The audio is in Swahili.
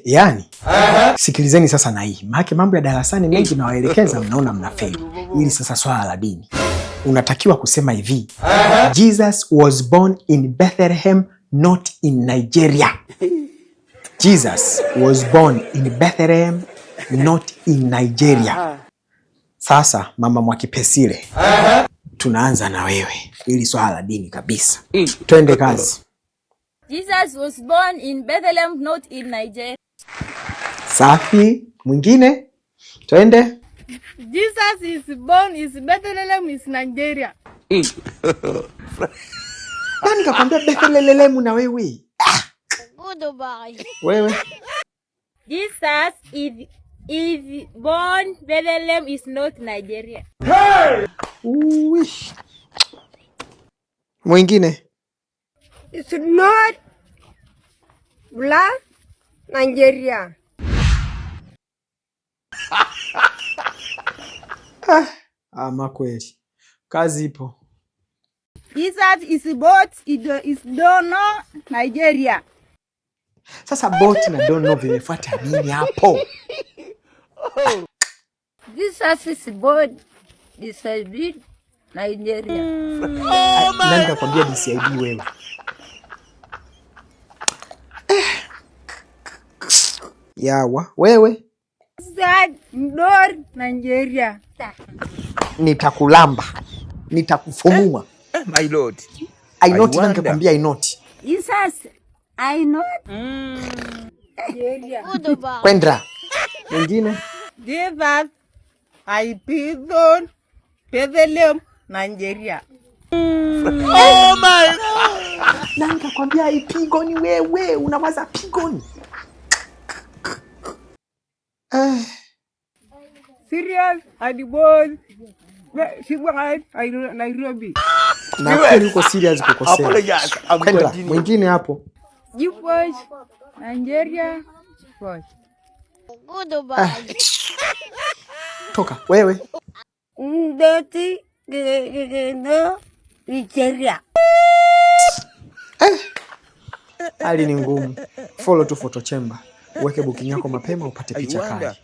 Yani, sikilizeni sasa na hii. Maana mambo ya darasani mengi nawaelekeza mnaona mnafeli. Ili sasa swala la dini. Unatakiwa kusema hivi. Jesus was born in Bethlehem, not in Nigeria. Jesus was born in Bethlehem, not in Nigeria. Sasa mama Mwakipesile, tunaanza na wewe. Ili swala la dini kabisa. Twende kazi. Jesus was born in Bethlehem, not in Nigeria. Safi. Mwingine? Twende. Jesus is born in Bethlehem, is Nigeria. Nani kakwambia Bethlehem na wewe? Goodbye. Wewe. Jesus is born Bethlehem, is not Nigeria. Hey! Uish. Mwingine? It's not black Nigeria. Ama kweli. Kazi ipo. Jesus is bought is dono Nigeria. Sasa bot na dono vimefuata nini hapo? Jesus is born DCID Nigeria. Nani kakwambia DCID wewe? Yawa, wewe? Ndor Nigeria. Nitakulamba. Nitakufumua. My lord. I not nani kakwambia I not. Jesus, I not. Nigeria. Kwendra. Mwingine? Jesus, I pidon Bethlehem, Nigeria. Oh my God. Nani kakwambia ipigoni wewe? Unawaza pigoni? Serious adiboz. Nairobi. Na kweli uko serious kukosea. Apologize. Kwendra. Mwingine hapo. Jiposh, Nigeria. Goodbye. Toka, wewe. Ndoti no Nigeria. Hali ni ngumu. Follow tu Photo Chamber. Uweke booking yako mapema upate picha kali.